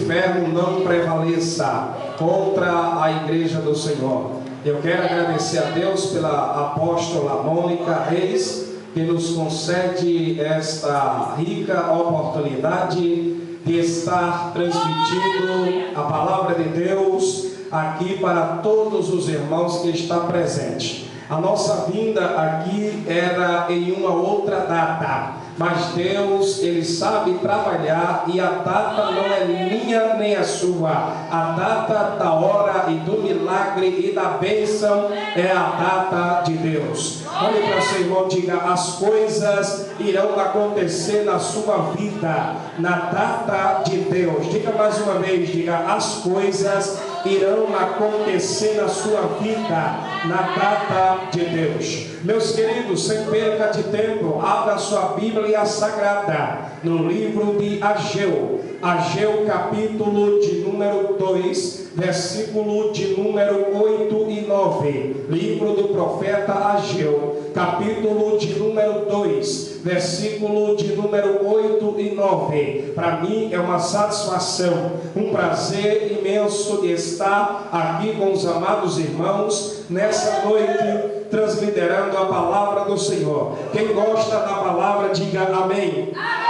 inferno não prevaleça contra a igreja do Senhor. Eu quero agradecer a Deus pela apóstola Mônica Reis, que nos concede esta rica oportunidade de estar transmitindo a palavra de Deus aqui para todos os irmãos que estão presentes. A nossa vinda aqui era em uma outra data, mas Deus, Ele sabe trabalhar, e a data não é minha nem a sua. A data da hora e do milagre e da bênção é a data de Deus. Olhe para seu irmão, diga: as coisas irão acontecer na sua vida na data de Deus. Diga mais uma vez, diga: as coisas irão acontecer na sua vida na data de Deus. Meus queridos, sem perca de tempo, abra sua Bíblia Sagrada no livro de Ageu. Ageu, capítulo de número 2, versículo de número 8 e 9. Livro do profeta Ageu, capítulo de número 2, versículo de número 8 e 9. Para mim é uma satisfação, um prazer imenso de estar aqui com os amados irmãos nessa noite, transliderando a palavra do Senhor. Quem gosta da palavra, diga amém. Amém.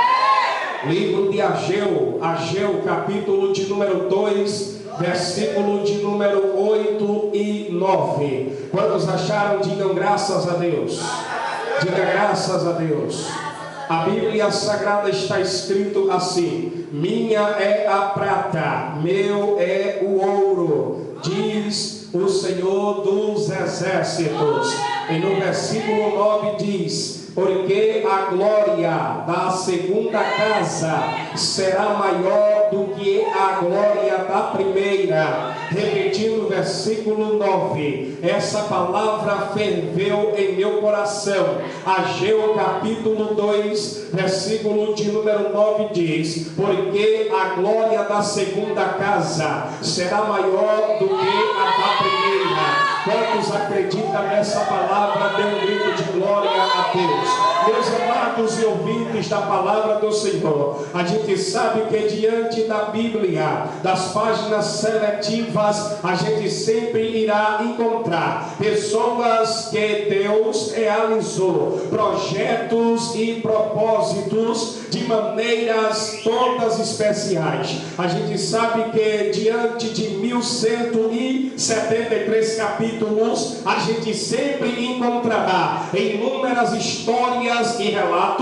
Livro de Ageu, Ageu, capítulo de número 2, versículo de número 8 e 9. Quantos acharam? Digam graças a Deus. Diga graças a Deus. A Bíblia Sagrada está escrito assim: minha é a prata, meu é o ouro, diz o Senhor dos exércitos. E no versículo 9 diz: porque a glória da segunda casa será maior do que a glória da primeira. Repetindo o versículo 9, essa palavra ferveu em meu coração. Ageu capítulo 2, versículo de número 9 diz: porque a glória da segunda casa será maior do que a da primeira. Quantos acreditam nessa palavra? Dê um grito de glória a Deus. Meus amados e ouvintes da palavra do Senhor, a gente sabe que diante da Bíblia, das páginas seletivas, a gente sempre irá encontrar pessoas que Deus realizou projetos e propósitos de maneiras todas especiais. A gente sabe que diante de 1173 capítulos, a gente sempre encontrará inúmeras histórias e relatos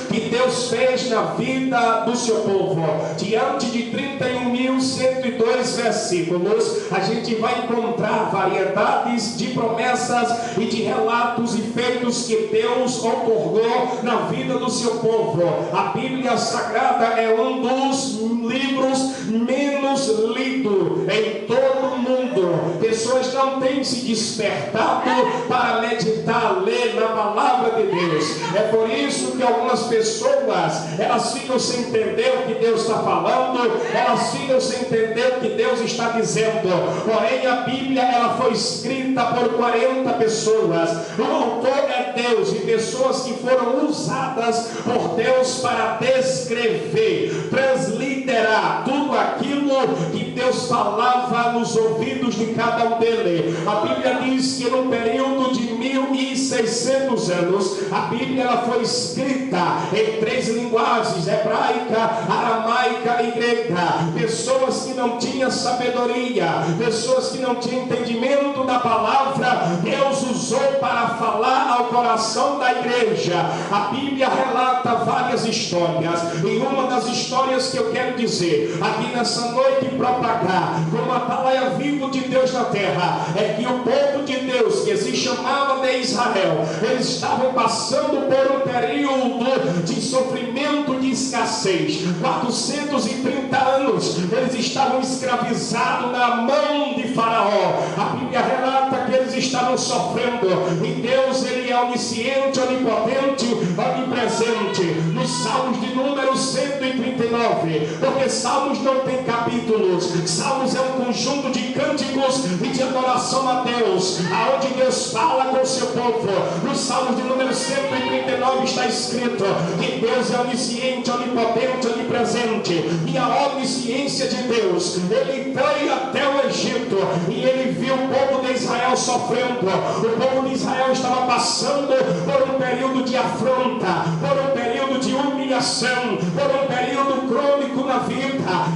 que Deus fez na vida do seu povo. Diante de 31.102 versículos, a gente vai encontrar variedades de promessas e de relatos e feitos que Deus outorgou na vida do seu povo. A Bíblia Sagrada é um dos livros menos lidos em todo o mundo. Pessoas não têm se despertado para meditar, ler na palavra de Deus. É por isso que algumas pessoas, elas ficam sem entender o que Deus está falando, elas ficam sem entender o que Deus está dizendo. Porém, a Bíblia, ela foi escrita por 40 pessoas. O autor é Deus, e pessoas que foram usadas por Deus para descrever, transliterar tudo aquilo que Deus falava nos ouvidos de cada um deles. A Bíblia diz que no período de 1600 anos, a Bíblia ela foi escrita em 3 linguagens: hebraica, aramaica e grega. Pessoas que não tinham sabedoria, pessoas que não tinham entendimento da palavra, Deus usou para falar ao coração da igreja. A Bíblia relata várias histórias, e uma das histórias que eu quero dizer aqui nessa noite e propagar como a palavra viva de Deus na terra é que o povo de Deus, que se chamava de Israel, eles estavam passando por um período de sofrimento, de escassez. 430 anos eles estavam escravizados na mão de Faraó. A Bíblia relata que eles estavam sofrendo, e Deus, ele é onisciente, onipotente, onipresente. Nos Salmos de número 139, porque Salmos não tem capítulos, Salmos é um conjunto de cânticos e de adoração a Deus, aonde Deus fala com o seu povo. Nos Salmos de número 139 está escrito que Deus é onisciente, onipotente, onipresente, e a onisciência onisciência de Deus, ele foi até o Egito e ele viu o povo de Israel sofrendo. O povo de Israel estava passando por um período de afronta, por um período de humilhação, por um período crônico na vida,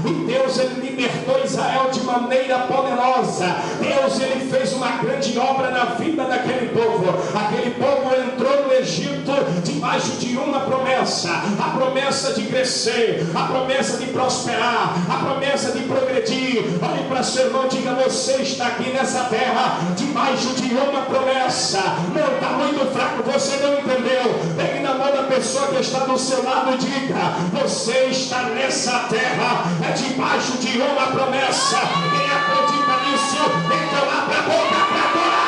e Deus ele libertou Israel de maneira poderosa. Deus ele fez uma grande obra na vida daquele povo. Aquele povo entrou no Egito debaixo de uma promessa, a promessa de crescer, a promessa de prosperar, a promessa de progredir. Olhe para seu irmão, diga: você está aqui nessa terra debaixo de uma promessa. Não está muito fraco, você não entendeu? Pegue na mão da pessoa que está do seu lado e diga: você está nessa terra debaixo de uma promessa. Quem acredita nisso, então abra a boca para adorar.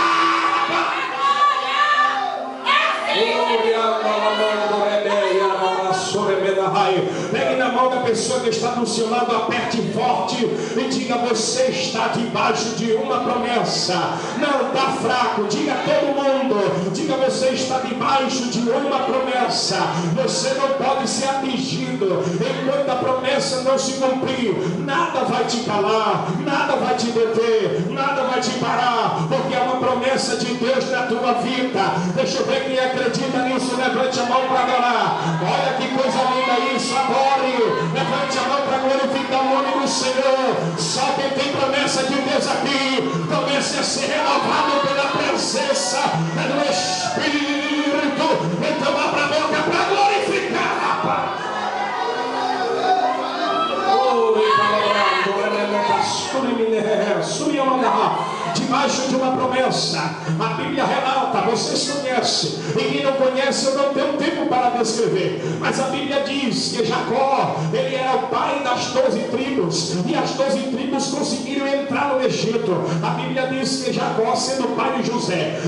Pegue na mão da pessoa que está do seu lado, aperte forte e diga: você está debaixo de uma promessa. Não está fraco, diga todo mundo, diga: você está debaixo de uma promessa. Você não pode ser atingido enquanto a promessa não se cumprir. Nada vai te calar, nada vai te deter, nada vai te parar, porque é uma promessa de Deus na tua vida. Deixa eu ver quem acredita nisso. Levante a mão para adorar. Olha que coisa linda isso. Adore, levante a mão para glorificar o nome do Senhor. Só quem tem promessa de Deus aqui, comece a ser renovado pela presença do Espírito. Então abra a boca para glorificar, rapaz. Debaixo de uma promessa, a Bíblia relata, vocês conhecem, e quem não conhece eu não tenho tempo para descrever, mas a Bíblia diz que Jacó, ele era o pai das 12 tribos, e as 12 tribos conseguiram entrar no Egito. A Bíblia diz que Jacó, sendo pai de José,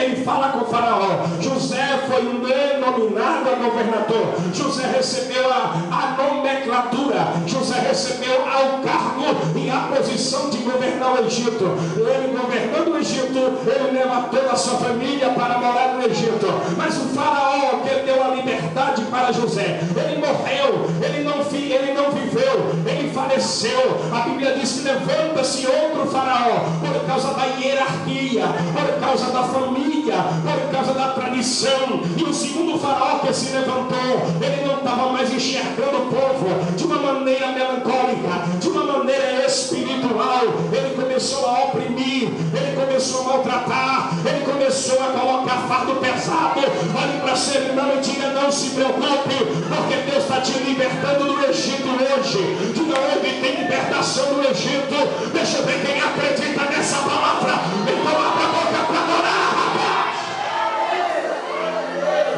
ele fala com o faraó. José foi denominado a governador. José recebeu a nomenclatura, José recebeu ao cargo e a posição de governar o Egito. Ele governando o Egito, ele leva toda a sua família para morar no Egito. Mas o faraó que ele deu a liberdade para José, ele morreu, ele não viveu, ele faleceu. A Bíblia diz que levanta-se outro faraó por causa da hierarquia, por causa da família, por causa da tradição. E o segundo faraó que se levantou, ele não estava mais enxergando o povo de uma maneira melancólica, de uma maneira espiritual. Ele começou a oprimir, ele começou a maltratar, ele começou a colocar fardo pesado. Olhe para seu irmão e diga: não se preocupe, porque Deus está te libertando do Egito hoje. Diga: onde tem libertação do Egito. Deixa eu ver quem acredita nessa palavra. Então abra a boca para adorar, rapaz.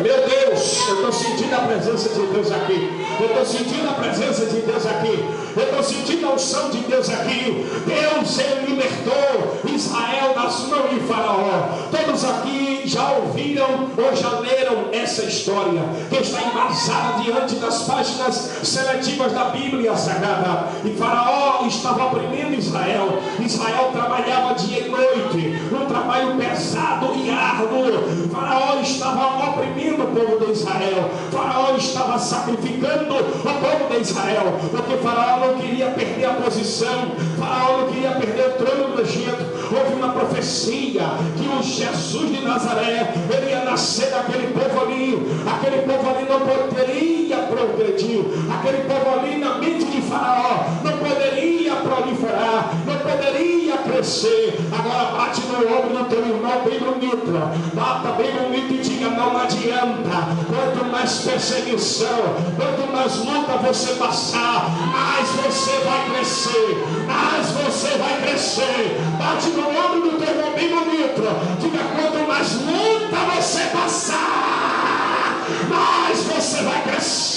Meu Deus, eu estou sentindo a presença de Deus aqui. Eu estou sentindo a presença de Deus aqui. Eu estou sentindo a unção de Deus aqui. Deus, ele libertou Israel das mãos de Faraó. Todos aqui já ouviram ou já leram essa história, que está embasada diante das páginas seletivas da Bíblia Sagrada. E Faraó estava oprimindo Israel. Israel trabalhava dia e noite, um trabalho pesado e árduo. Faraó estava oprimindo o povo de Israel. Faraó estava sacrificando o povo de Israel, porque Faraó não queria perder a posição, Faraó não queria perder o trono do Egito. Houve uma profecia que o Jesus de Nazaré, ele ia nascer daquele povo ali. Aquele povo ali não poderia progredir, aquele povo ali na mente de Faraó não poderia proliferar, não poderia crescer. Agora bate no ombro do teu irmão bem bonito, bata bem bonito e diga: não adianta. Quanto mais perseguição, quanto mais luta você passar, mais você vai crescer, mais você vai crescer. Bate no ombro do teu irmão bem bonito, diga: quanto mais luta você passar, mais você vai crescer.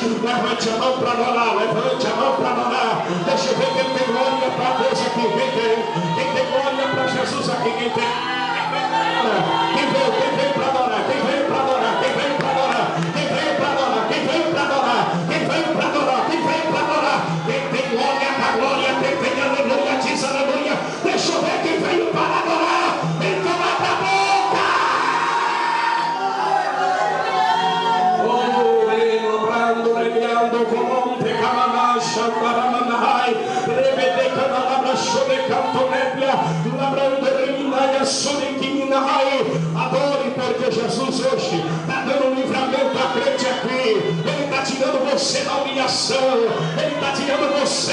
Levante a mão para adorar, levante a mão para adorar. Deixa eu ver quem tem glória para Deus aqui. Quem tem glória para Jesus aqui? Quem tem? Quem veio para adorar? Quem veio para adorar? Quem veio para adorar? Quem veio para adorar? Quem veio para adorar? Quem veio para adorar? Quem veio para adorar? Quem tem glória para glória? Quem tem aleluia? Diz aleluia. Deixa eu ver quem veio para adorar. Então abra a boca. Oh, lembrando, como um pecamano. coração. Ele está tirando você.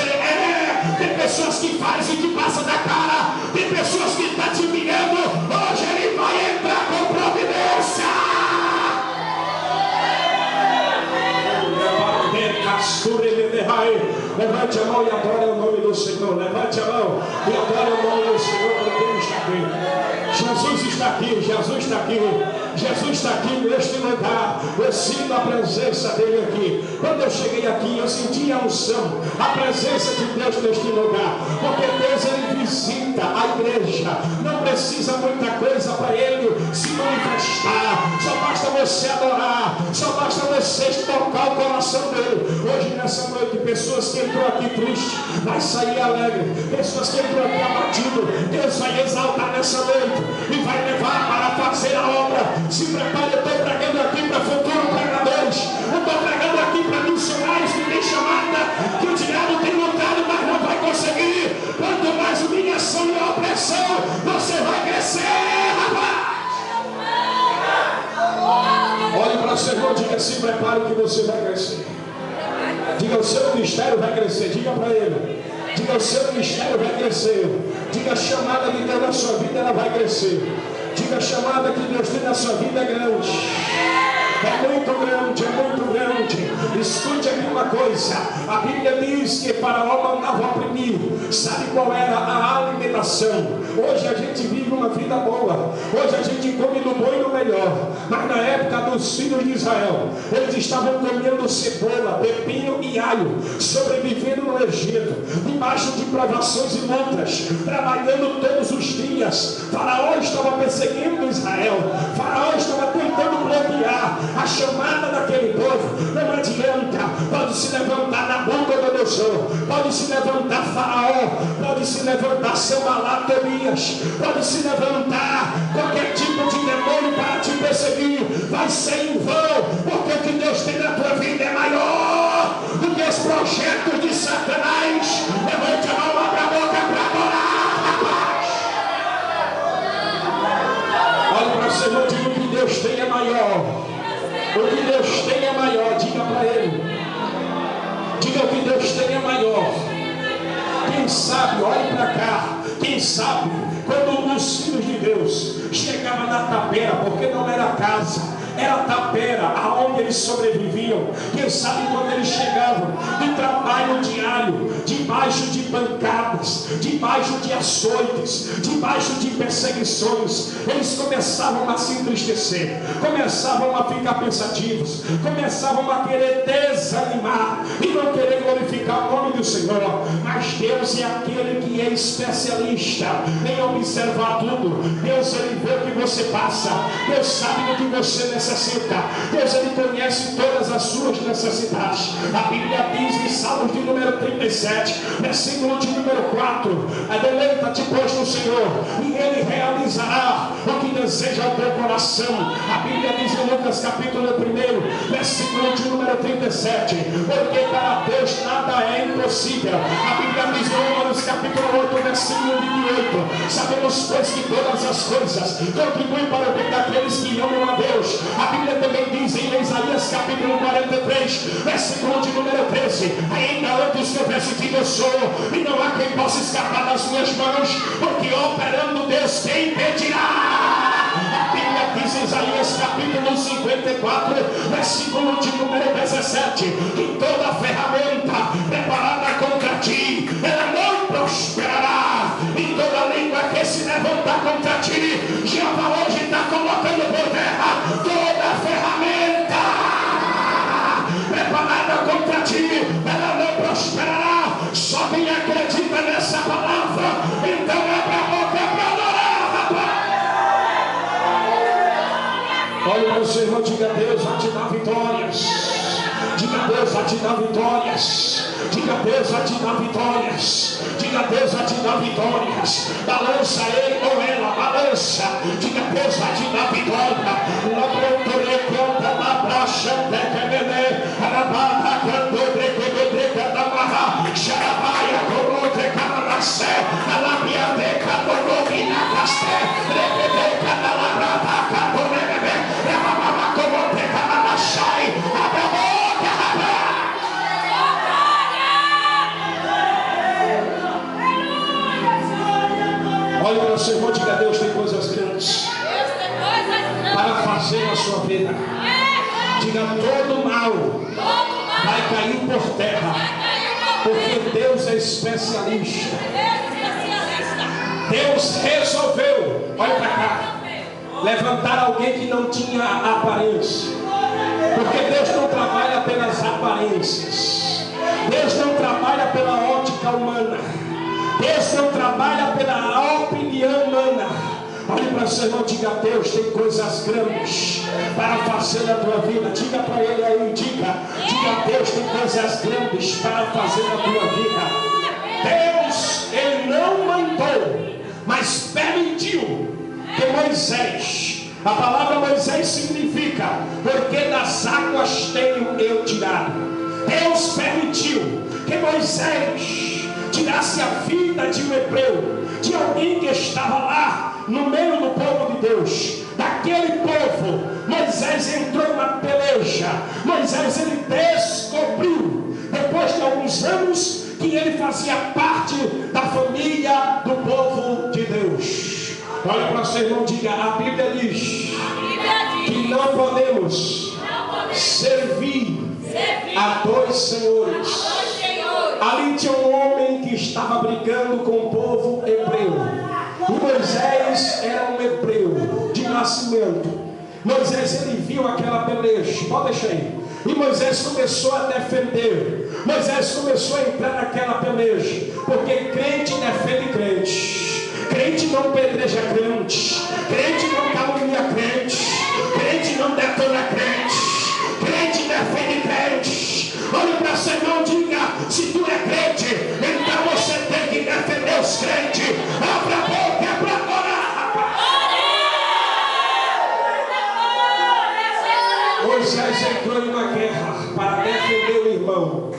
Tem pessoas que fazem e que passam da cara. Tem pessoas que estão te humilhando. Hoje ele vai entrar com providência. Levante a mão e adore o nome do Senhor. Levante a mão e adore o nome do Senhor, porque Ele está aqui. Jesus está aqui, Jesus está aqui. Jesus está aqui neste lugar. Eu sinto a presença dele aqui. Quando eu cheguei aqui, eu senti a unção, a presença de Deus neste lugar. Porque Deus, ele visita a igreja. Não precisa muita coisa para ele se manifestar. Só basta você adorar. Só basta você tocar o coração dele. Hoje, nessa noite, pessoas que entrou aqui triste, vai sair alegre. Pessoas que entrou aqui abatido, Deus vai exaltar nessa noite e vai levar para fazer a obra. Se prepare, eu estou pregando aqui para futuros pregadores. Eu estou pregando aqui para missionários que têm chamada, que o diabo tem lutado, mas não vai conseguir. Quanto mais humilhação e opressão, você vai crescer, rapaz. Olhe para o Senhor, diga: se prepare que você vai crescer. Diga: o seu ministério vai crescer. Diga para ele. Diga: o seu ministério vai crescer. Diga: a chamada de Deus na sua vida, ela vai crescer. Diga: a chamada que Deus tem na sua vida é grande. É muito grande, é muito grande. Escute aqui uma coisa. A Bíblia diz que Faraó mandava oprimir. Sabe qual era a alimentação? Hoje a gente vive uma vida boa. Hoje a gente come do bom e do melhor. Mas na época dos filhos de Israel, eles estavam comendo cebola, pepino e alho, sobrevivendo no Egito, debaixo de provações e lutas, trabalhando todos os dias. Faraó estava perseguindo Israel. Faraó estava tentando bloquear a chamada daquele povo. Não adianta. Pode se levantar Nabucodonosor, pode se levantar Faraó, pode se levantar Sanbalat, Tobias, pode se levantar qualquer tipo de demônio para te perseguir. Vai ser em vão, porque o que Deus tem na tua vida é maior do que os projetos de Satanás. Levante a mão, abra a boca para adorar, rapaz. Olha para o Senhor, diga: o que Deus tem é maior. O que Deus tem é maior. Diga para ele. Diga: o que Deus tem é maior. Quem sabe, olhe para cá. Quem sabe, quando os filhos de Deus chegavam na tapera, porque não era casa, era a tapera aonde eles sobreviviam. Quem sabe quando eles chegavam do trabalho diário, debaixo de pancadas, debaixo de açoites, debaixo de perseguições, eles começavam a se entristecer, começavam a ficar pensativos, começavam a querer desanimar e não querer glorificar o nome do Senhor. Mas Deus é aquele que é especialista em observar tudo. Deus, ele vê o que você passa. Deus sabe do que você necessita. Deus, ele conhece todas as suas necessidades. A Bíblia diz em Salmos de número 37, versículo de número 4: deleita-te, pois, no Senhor, e ele realizará o que deseja o teu coração. A Bíblia diz em Lucas capítulo 1, versículo de número 37, porque para Deus nada é impossível. A Bíblia diz em Números capítulo 8, versículo 28, sabemos, pois, que todas as coisas contribuem para o bem daqueles que amam a Deus. A Bíblia também diz em Isaías capítulo 43, versículo de número 13, ainda antes que houvesse tido eu sou, e não há quem possa escapar das minhas mãos, porque operando Deus, quem impedirá? A Bíblia diz em Isaías capítulo 54, versículo de número 17, que toda ferramenta preparada contra ti, ela não prosperará, e toda língua que se levantar contra ti, Jeová hoje está colocando por terra toda ferramenta preparada contra ti, ela não prosperará. Só quem acredita nessa palavra, então abre a boca para adorar, rapaz. Olha para o Senhor, diga: Deus vai te dar vitórias. Diga: Deus vai te dar vitórias. Diga: Deus vai te dar vitórias. Diga: Deus vai te dar vitórias. Balança ele ou ela, balança. Diga: Deus vai te dar vitória. La brontore conta la bracha decemene, arabada canto decemene da barra, xarabaia corote camaracé, alabia de catorobina casté, repete canalabrata catorebe, rababa corote camarachai, abre a boca, rapaz. seu irmão, diga: Deus tem coisas grandes para fazer na sua vida. Diga: todo mal vai cair por terra, porque Deus é especialista. Deus resolveu, olha para cá, levantar alguém que não tinha aparência, porque Deus não trabalha pelas aparências, Deus não trabalha pela ótica humana, Deus não trabalha pela opinião humana. Olhe para o seu irmão, diga: Deus tem coisas grandes para fazer na tua vida. Diga para ele aí, diga: Deus tem coisas grandes para fazer na tua vida. Deus, ele não mandou, mas permitiu que Moisés, a palavra Moisés significa porque das águas tenho eu tirado. Deus permitiu que Moisés tirasse a vida de um hebreu, de alguém que estava lá no meio do povo de Deus, daquele povo. Moisés entrou em uma peleja. Moisés, ele descobriu, depois de alguns anos, que ele fazia parte da família do povo de Deus. Olha para o seu irmão, diga: a Bíblia diz que não podemos servir a dois senhores. Ali tinha um homem que estava brigando com o povo hebreu. E Moisés era um hebreu de nascimento. Moisés, ele viu aquela peleja, pode deixar aí. E Moisés começou a defender. Moisés começou a entrar naquela peleja, porque crente defende crente. Crente não pedreja crente. Crente não calunia crente. Crente não detona crente. Crente defende crente. Olhe para seu irmão, diga: se tu é crente, então você tem que defender os crentes. Abra a boca, é para adorar, rapaz. Moisés entrou em uma guerra para defender o irmão.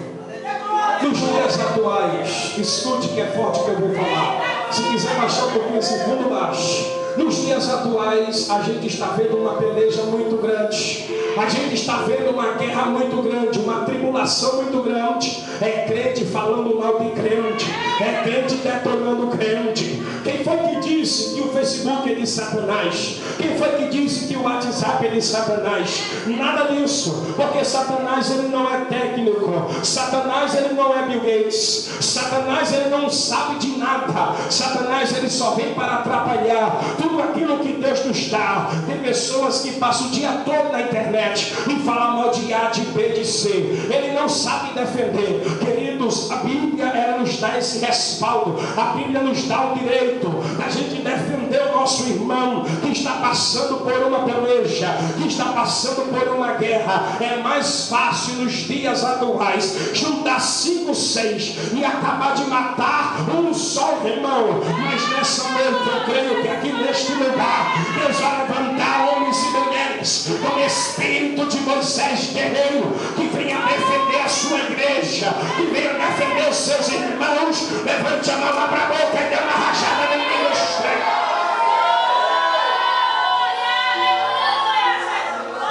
Nos dias atuais, escute que é forte que eu vou falar. Se quiser baixar um pouquinho esse fundo, baixo. Nos dias atuais, a gente está vendo uma peleja muito grande. A gente está vendo uma guerra muito grande, uma tribulação muito grande. É crente falando mal de crente, é crente detonando crente. Quem foi que disse que o Facebook é de Satanás? Quem foi que disse que o WhatsApp é de Satanás? Nada disso, porque Satanás, ele não é técnico. Satanás, ele não é Bill Gates. Satanás, ele não sabe de nada. Satanás, ele só vem para atrapalhar tudo aquilo que Deus nos dá. Tem pessoas que passam o dia todo na internet e falam mal de A, de B, de C. Ele não sabe defender. Queridos, a Bíblia, ela nos dá esse respaldo. A Bíblia nos dá o direito da gente defender o nosso irmão que está passando por uma peleja, que está passando por uma guerra. É mais fácil nos dias atuais juntar 5, 6 e acabar de matar um só irmão. Mas nessa noite eu creio que aqui neste lugar Deus vai levantar homens e mulheres com espírito de Moisés guerreiro, que venha defender a sua igreja, que venha defender os seus irmãos. Levante a mão para a boca e dê uma rajada no ministro.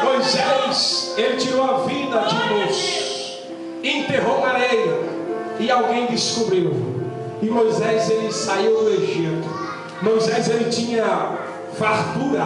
Moisés, ele tirou a vida de moço, enterrou na areia, e alguém descobriu. E Moisés, ele saiu do Egito. Moisés, ele tinha fartura.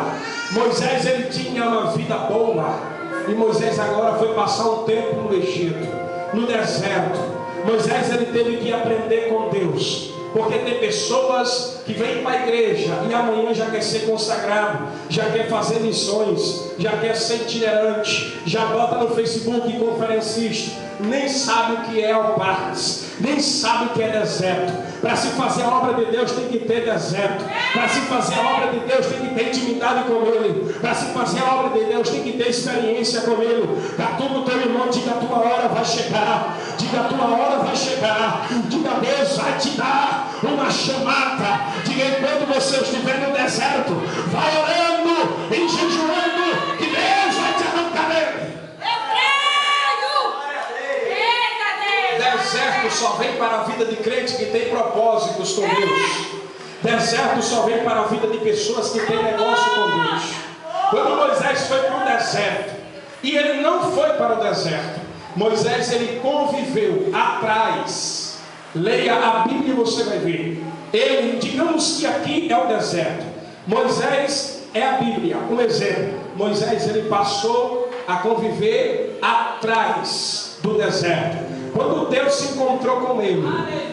Moisés, ele tinha uma vida boa. E Moisés agora foi passar um tempo no Egito, no deserto. Moisés, ele teve que aprender com Deus. Porque tem pessoas que vêm para a igreja e amanhã já quer ser consagrado, já quer fazer missões, já quer ser itinerante, já bota no Facebook conferencista, nem sabe o que é Alpartes, nem sabe o que é deserto. Para se fazer a obra de Deus tem que ter deserto. Para se fazer a obra de Deus tem que ter intimidade com Ele. Para se fazer a obra de Deus tem que ter experiência com Ele. Catuca o teu irmão, diga: a tua hora vai chegar. Diga: a tua hora vai chegar. Diga: Deus vai te dar uma chamada. Diga: enquanto você estiver no deserto, vai orando e jejuando, que Deus vai te arrancar dele. Deserto só vem para a vida de crente que tem propósitos com Deus. Deserto só vem para a vida de pessoas que têm negócio com Deus. Quando Moisés foi para o deserto, e ele não foi para o deserto, Moisés, ele conviveu atrás Leia a Bíblia e você vai ver. Ele, digamos que aqui é o deserto. Moisés é a Bíblia, um exemplo. Moisés, ele passou a conviver atrás do deserto. Quando Deus se encontrou com ele,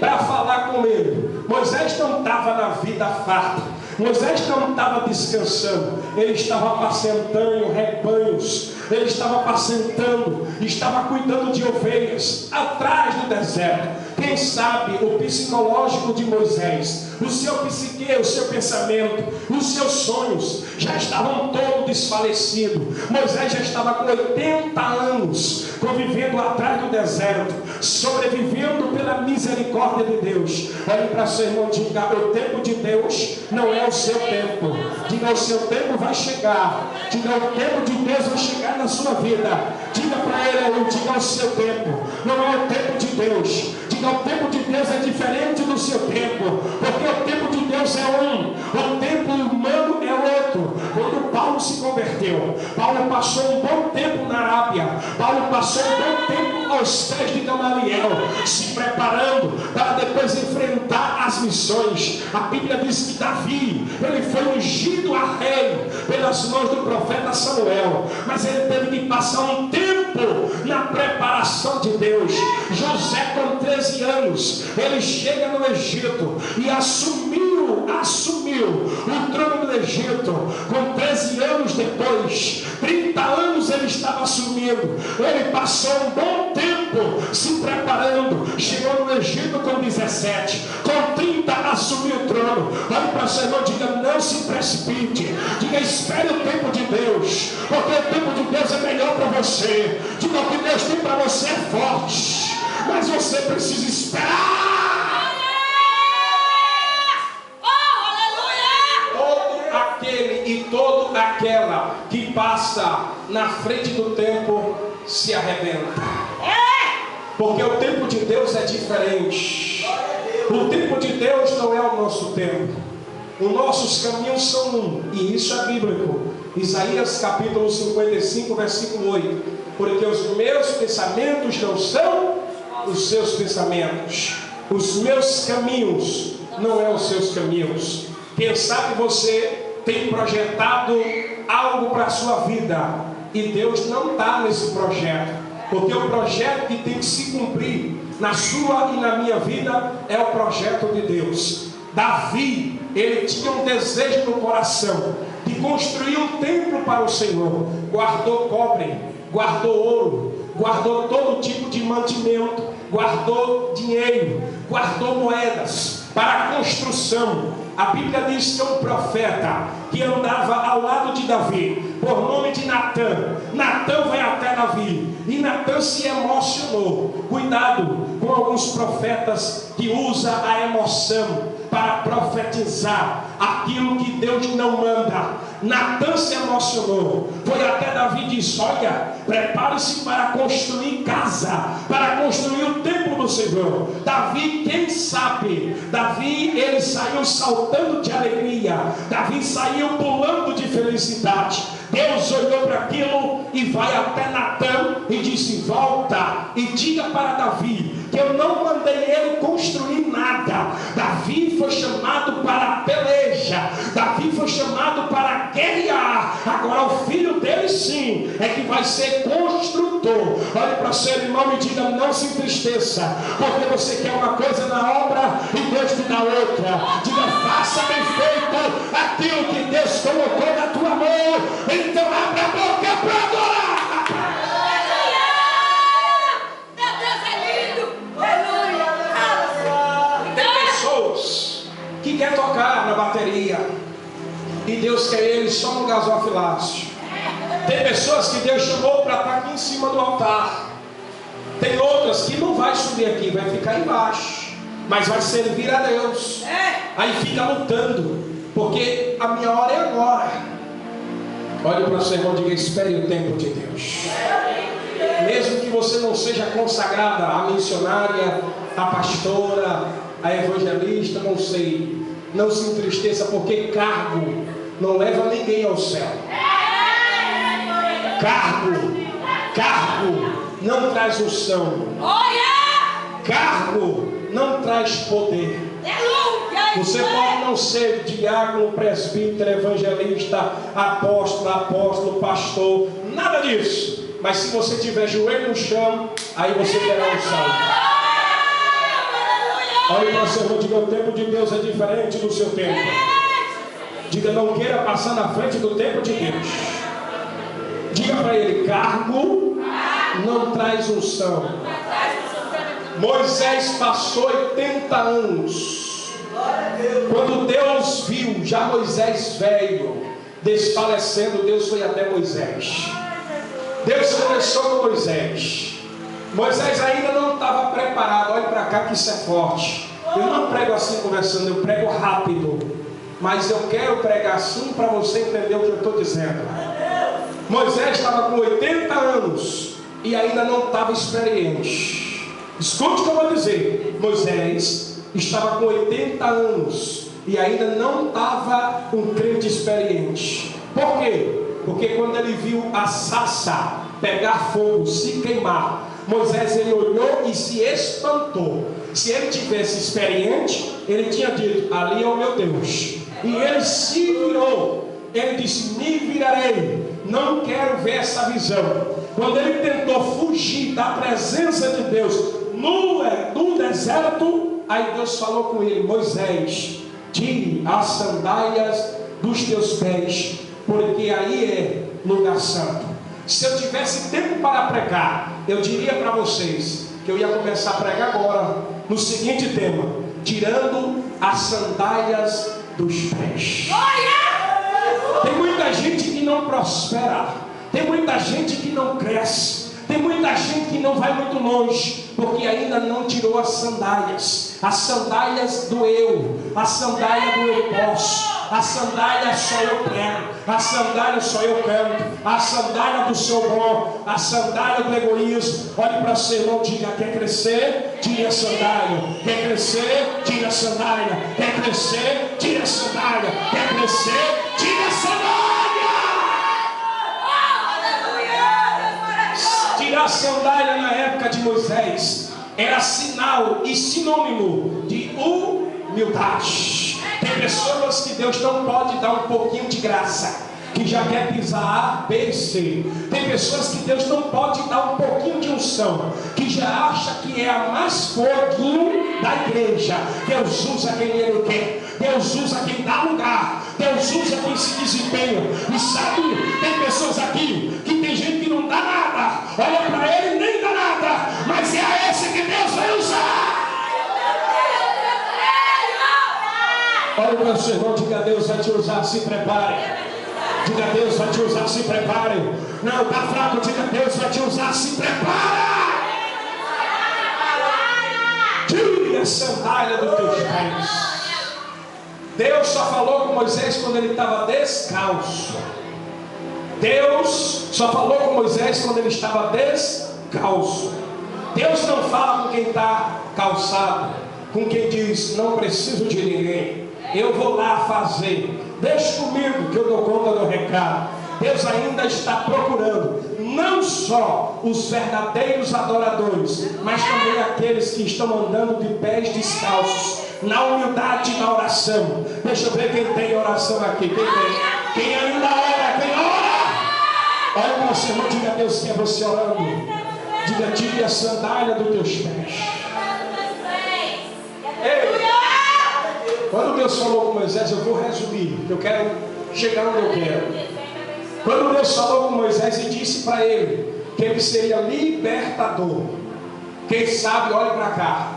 para falar com ele, Moisés não estava na vida farta. Moisés não estava descansando, ele estava apacentando rebanhos, ele estava apacentando, estava cuidando de ovelhas, atrás do deserto. Quem sabe o psicológico de Moisés, o seu psique, o seu pensamento, os seus sonhos já estavam todos desfalecidos. Moisés já estava com 80 anos, convivendo atrás do deserto, sobrevivendo pela misericórdia de Deus. Olhe para seu irmão e diga: o tempo de Deus não é o seu tempo. Diga: o seu tempo vai chegar. Diga: o tempo de Deus vai chegar na sua vida. Diga para ele: diga: o seu tempo não é o tempo de Deus. Diga: o tempo de Deus é diferente do seu tempo, porque o tempo de Deus é um, o tempo humano é outro. Quando Paulo se converteu, Paulo passou um bom tempo na Arábia, Paulo passou um bom tempo aos pés de Gamaliel, se preparando para depois enfrentar as missões. A Bíblia diz que Davi, ele foi ungido a rei pelas mãos do profeta Samuel, mas ele teve que passar um tempo na preparação de Deus. José, com 13 anos, ele chega no Egito e assumiu o trono do Egito. Com 13 anos depois, 30 anos ele estava assumindo. Ele passou um bom tempo se preparando. Chegou no Egito com 17, com 30 assumiu o trono. Olhe para o seu irmão, diga: não se precipite. Diga: espere o tempo de Deus, porque o tempo de Deus é melhor para você. Diga: o que Deus tem para você é forte, mas você precisa esperar. Toda aquela que passa na frente do tempo se arrebenta. Porque o tempo de Deus é diferente. O tempo de Deus não é o nosso tempo. Os nossos caminhos são um, e isso é bíblico. Isaías capítulo 55, versículo 8. Porque os meus pensamentos não são os seus pensamentos, os meus caminhos não é os seus caminhos. Pensar que você tem projetado algo para a sua vida e Deus não está nesse projeto, porque o projeto que tem que se cumprir na sua e na minha vida é o projeto de Deus. Davi, ele tinha um desejo no coração de construir um templo para o Senhor. Guardou cobre, guardou ouro, guardou todo tipo de mantimento, guardou dinheiro, guardou moedas para a construção. A Bíblia diz que é um profeta que andava ao lado de Davi, por nome de Natã. Natã vai até Davi e Natã se emocionou. Cuidado com alguns profetas que usam a emoção para profetizar aquilo que Deus não manda. Natã se emocionou, foi até Davi e disse: olha, prepare-se para construir casa, para construir o templo do Senhor. Davi, quem sabe, Davi, ele saiu saltando de alegria, Davi saiu pulando de felicidade. Deus olhou para aquilo e vai até Natã e disse: volta e diga para Davi que eu não mandei ele construir nada. Davi foi chamado para a peleja, Davi foi chamado para guerrear. Agora o filho dele sim é que vai ser construtor. Olhe para seu irmão e diga: não se entristeça, porque você quer uma coisa na obra e Deus te dá outra. Diga: faça bem feito aquilo que Deus colocou na tua mão. Então abra a boca para adorar. Que quer tocar na bateria e Deus quer ele só no gasofilácio. Tem pessoas que Deus chamou para estar aqui em cima do altar. Tem outras que não vai subir aqui, vai ficar embaixo, mas vai servir a Deus. Aí fica lutando, porque a minha hora é agora. Olhe para o seu irmão e diga: espere o tempo de Deus. Mesmo que você não seja consagrada a missionária, a pastora, a evangelista, não sei, não se entristeça, porque cargo não leva ninguém ao céu. Cargo não traz unção. Cargo não traz poder. Você pode não ser diácono, presbítero, evangelista, apóstolo, pastor, nada disso. Mas se você tiver joelho no chão, aí você terá um salto. Olha para o seu irmão, diga: o tempo de Deus é diferente do seu tempo. Diga: não queira passar na frente do tempo de Deus. Diga para ele: cargo não traz unção. Moisés passou 80 anos. Quando Deus viu já Moisés velho, desfalecendo, Deus foi até Moisés. Deus começou com Moisés. Moisés ainda não estava preparado. Olhe para cá que isso é forte. Eu não prego assim conversando, eu prego rápido. Mas eu quero pregar assim para você entender o que eu estou dizendo. Moisés estava com 80 anos e ainda não estava experiente. Escute o que eu vou dizer. Moisés estava com 80 anos e ainda não estava um crente experiente. Por quê? Porque quando ele viu a sarça pegar fogo, se queimar, Moisés ele olhou e se espantou. Se ele tivesse experiente, ele tinha dito: ali é o meu Deus. E ele se virou. Ele disse: me virarei, não quero ver essa visão. Quando ele tentou fugir da presença de Deus no deserto, aí Deus falou com ele: Moisés, tire as sandálias dos teus pés, porque aí é lugar santo. Se eu tivesse tempo para pregar, eu diria para vocês que eu ia começar a pregar agora no seguinte tema: tirando as sandálias dos pés. Tem muita gente que não prospera, tem muita gente que não cresce, tem muita gente que não vai muito longe, porque ainda não tirou as sandálias do eu, a sandália do eu posso, a sandália só eu prego, a sandália só eu canto, a sandália do seu bom, a sandália do egoísmo. Olhe para seu irmão, diga: quer crescer? Tire a sandália. Quer crescer? Tire a sandália. Quer crescer? Tire a sandália. Quer crescer? Tire a sandália. Tirar a sandália na época de Moisés era sinal e sinônimo de humildade. Tem pessoas que Deus não pode dar um pouquinho de graça, que já quer pisar A, B e C. Tem pessoas que Deus não pode dar um pouquinho de unção, que já acha que é a mais foguinho da igreja. Deus usa quem Ele quer, Deus usa quem dá lugar, Deus usa quem se desempenha. E sabe, tem pessoas aqui que tem gente que não dá nada, olha para ele e nem dá nada, mas é a esse que Deus vai usar. Olha para o seu irmão, diga: Deus vai te usar, se prepare. Diga: Deus vai te usar, se prepare. Não, está fraco, diga: Deus vai te usar, se prepara. Tire a sandália dos teus pés. Deus só falou com Moisés quando ele estava descalço. Deus só falou com Moisés quando ele estava descalço. Deus não fala com quem está calçado, com quem diz: não preciso de ninguém, eu vou lá fazer, deixa comigo que eu dou conta do recado. Deus ainda está procurando não só os verdadeiros adoradores, mas também aqueles que estão andando de pés descalços, na humildade e na oração. Deixa eu ver quem tem oração aqui. Quem tem? Quem ainda ora? Quem ora? Olha para o seu irmão, diga: Deus quer você orando. Diga: tire a sandália dos teus pés. Ei, quando Deus falou com Moisés, eu vou resumir, eu quero chegar onde eu quero. Quando Deus falou com Moisés e disse para ele que ele seria libertador, quem sabe, olhe para cá.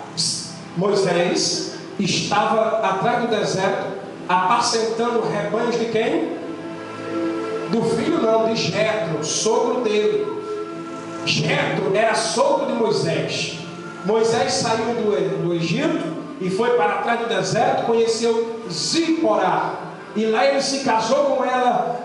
Moisés estava atrás do deserto, apacentando rebanhos de quem? Do filho não, de Jetro, sogro dele. Jetro era sogro de Moisés. Moisés saiu do Egito e foi para trás do deserto, conheceu Zíporá, e lá ele se casou com ela.